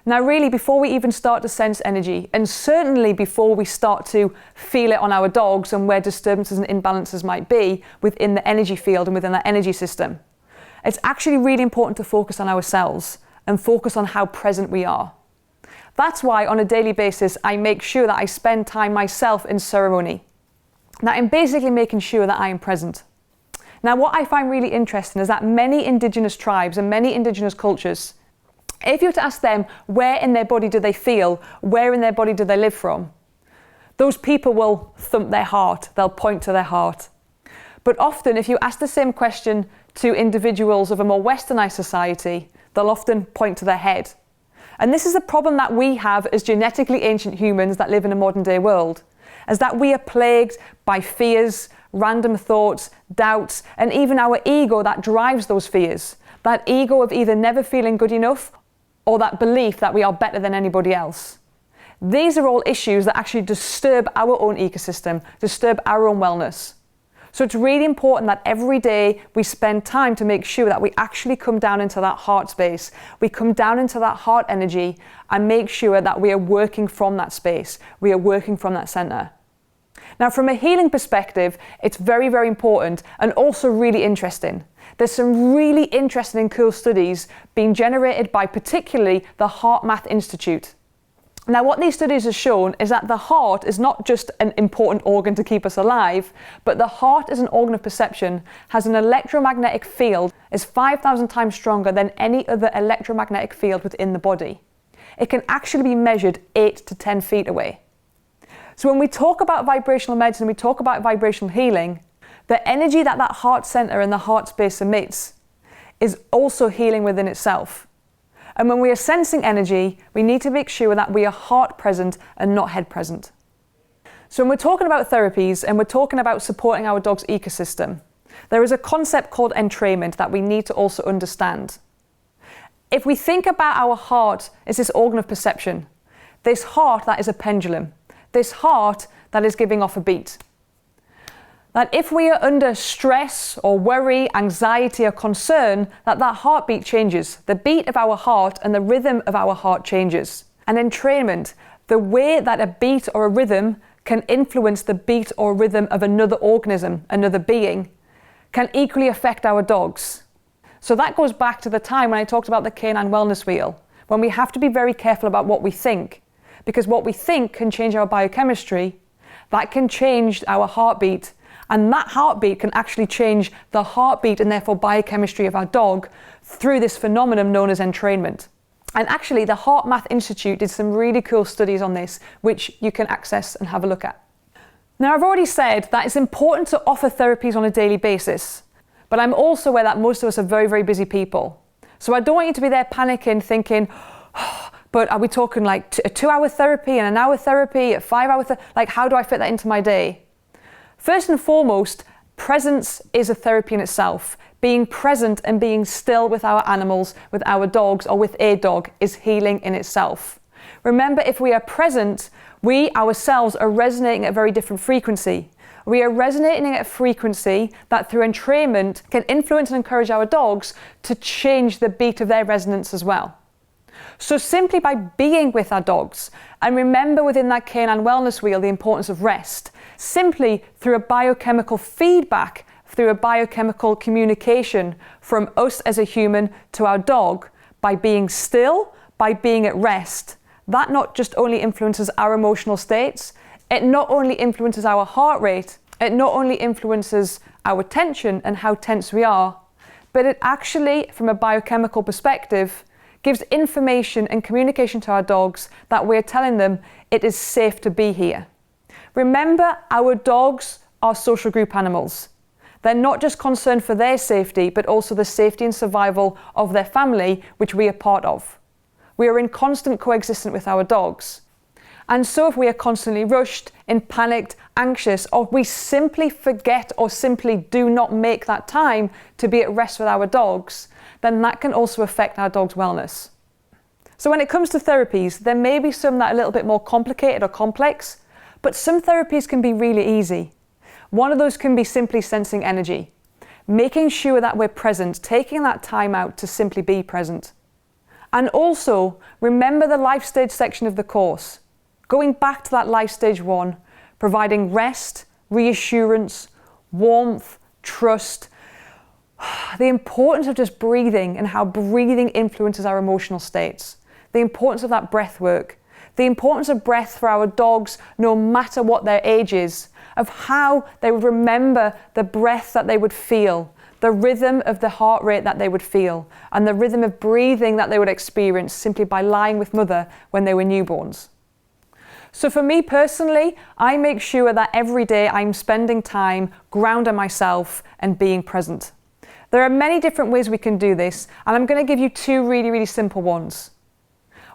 Now really, before we even start to sense energy, and certainly before we start to feel it on our dogs and where disturbances and imbalances might be within the energy field and within that energy system, it's actually really important to focus on ourselves and focus on how present we are. That's why on a daily basis, I make sure that I spend time myself in ceremony. Now I'm basically making sure that I am present. Now what I find really interesting is that many indigenous tribes and many indigenous cultures, if you were to ask them where in their body do they feel, where in their body do they live from, those people will thump their heart, they'll point to their heart. But often if you ask the same question to individuals of a more westernized society, they'll often point to their head. And this is a problem that we have as genetically ancient humans that live in a modern day world, is that we are plagued by fears, random thoughts, doubts, and even our ego that drives those fears. That ego of either never feeling good enough or that belief that we are better than anybody else. These are all issues that actually disturb our own ecosystem, disturb our own wellness. So it's really important that every day we spend time to make sure that we actually come down into that heart space. We come down into that heart energy and make sure that we are working from that space. We are working from that center. Now, from a healing perspective, it's very, very important and also really interesting. There's some really interesting and cool studies being generated by particularly the HeartMath Institute. Now, what these studies have shown is that the heart is not just an important organ to keep us alive, but the heart as an organ of perception has an electromagnetic field is 5,000 times stronger than any other electromagnetic field within the body. It can actually be measured 8 to 10 feet away. So when we talk about vibrational medicine, we talk about vibrational healing, the energy that that heart center and the heart space emits is also healing within itself. And when we are sensing energy, we need to make sure that we are heart present and not head present. So when we're talking about therapies and we're talking about supporting our dog's ecosystem, there is a concept called entrainment that we need to also understand. If we think about our heart as this organ of perception, this heart that is a pendulum, this heart that is giving off a beat. That if we are under stress or worry, anxiety or concern, that heartbeat changes. The beat of our heart and the rhythm of our heart changes. And entrainment, the way that a beat or a rhythm can influence the beat or rhythm of another organism, another being, can equally affect our dogs. So that goes back to the time when I talked about the canine wellness wheel, when we have to be very careful about what we think, because what we think can change our biochemistry, that can change our heartbeat, and that heartbeat can actually change the heartbeat and therefore biochemistry of our dog through this phenomenon known as entrainment. And actually the HeartMath Institute did some really cool studies on this, which you can access and have a look at. Now, I've already said that it's important to offer therapies on a daily basis, but I'm also aware that most of us are very, very busy people. So I don't want you to be there panicking, thinking, oh, but are we talking like a 2-hour therapy and an hour therapy, a 5-hour therapy? Like, how do I fit that into my day? First and foremost, presence is a therapy in itself. Being present and being still with our animals, with our dogs or with a dog is healing in itself. Remember, if we are present, we ourselves are resonating at a very different frequency. We are resonating at a frequency that through entrainment can influence and encourage our dogs to change the beat of their resonance as well. So simply by being with our dogs, and remember within that canine wellness wheel the importance of rest, simply through a biochemical feedback, through a biochemical communication from us as a human to our dog, by being still, by being at rest, that not just only influences our emotional states, it not only influences our heart rate, it not only influences our tension and how tense we are, but it actually, from a biochemical perspective, gives information and communication to our dogs that we're telling them it is safe to be here. Remember, our dogs are social group animals. They're not just concerned for their safety, but also the safety and survival of their family, which we are part of. We are in constant coexistence with our dogs. And so if we are constantly rushed, panicked, anxious, or we simply forget or simply do not make that time to be at rest with our dogs, then that can also affect our dog's wellness. So when it comes to therapies, there may be some that are a little bit more complicated or complex, but some therapies can be really easy. One of those can be simply sensing energy, making sure that we're present, taking that time out to simply be present. And also, remember the life stage section of the course. Going back to that life stage 1, providing rest, reassurance, warmth, trust, the importance of just breathing and how breathing influences our emotional states, the importance of that breath work, the importance of breath for our dogs no matter what their age is, of how they would remember the breath that they would feel, the rhythm of the heart rate that they would feel, and the rhythm of breathing that they would experience simply by lying with mother when they were newborns. So for me personally, I make sure that every day I'm spending time grounding myself and being present. There are many different ways we can do this, and I'm going to give you 2 really, really simple ones.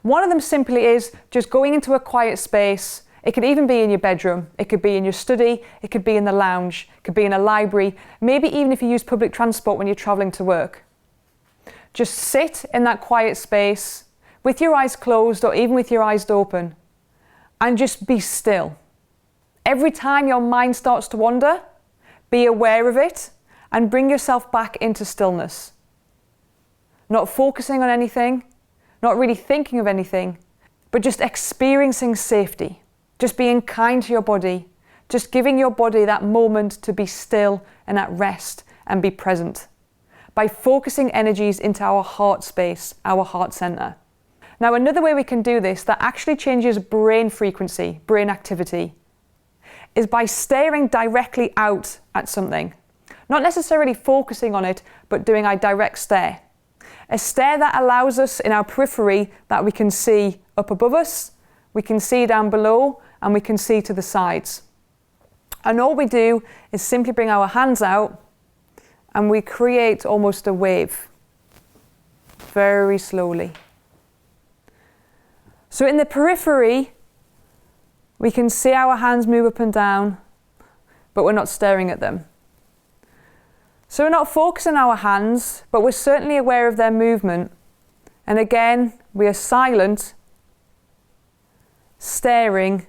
One of them simply is just going into a quiet space. It could even be in your bedroom, it could be in your study, it could be in the lounge, it could be in a library, maybe even if you use public transport when you're travelling to work. Just sit in that quiet space with your eyes closed or even with your eyes open and just be still. Every time your mind starts to wander, be aware of it and bring yourself back into stillness. Not focusing on anything, not really thinking of anything, but just experiencing safety. Just being kind to your body, just giving your body that moment to be still and at rest and be present by focusing energies into our heart space, our heart center. Now, another way we can do this that actually changes brain frequency, brain activity, is by staring directly out at something. Not necessarily focusing on it, but doing a direct stare. A stare that allows us in our periphery that we can see up above us, we can see down below, and we can see to the sides. And all we do is simply bring our hands out and we create almost a wave, very slowly. So in the periphery, we can see our hands move up and down, but we're not staring at them. So we're not focusing on our hands, but we're certainly aware of their movement. And again, we are silent, staring,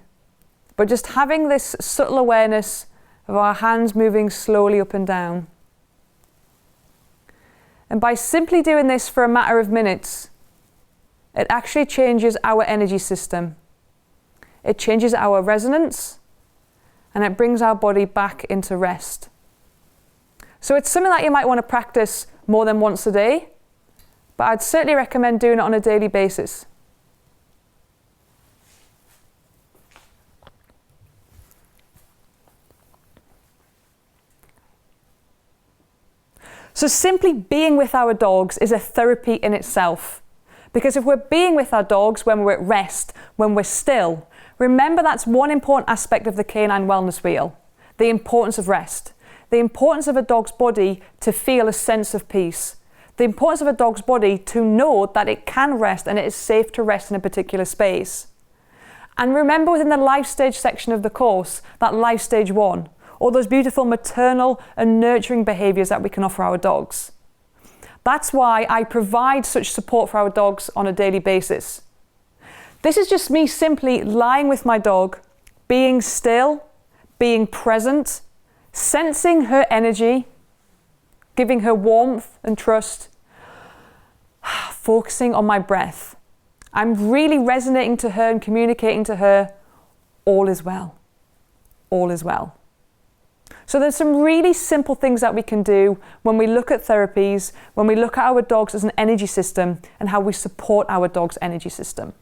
but just having this subtle awareness of our hands moving slowly up and down. And by simply doing this for a matter of minutes, it actually changes our energy system. It changes our resonance, and it brings our body back into rest. So it's something that you might want to practice more than once a day, but I'd certainly recommend doing it on a daily basis. So simply being with our dogs is a therapy in itself. Because if we're being with our dogs when we're at rest, when we're still, remember that's one important aspect of the canine wellness wheel, the importance of rest, the importance of a dog's body to feel a sense of peace, the importance of a dog's body to know that it can rest and it is safe to rest in a particular space. And remember within the life stage section of the course, that life stage 1, all those beautiful maternal and nurturing behaviours that we can offer our dogs. That's why I provide such support for our dogs on a daily basis. This is just me simply lying with my dog, being still, being present, sensing her energy, giving her warmth and trust, focusing on my breath. I'm really resonating to her and communicating to her, all is well, all is well. So there's some really simple things that we can do when we look at therapies, when we look at our dogs as an energy system and how we support our dog's energy system.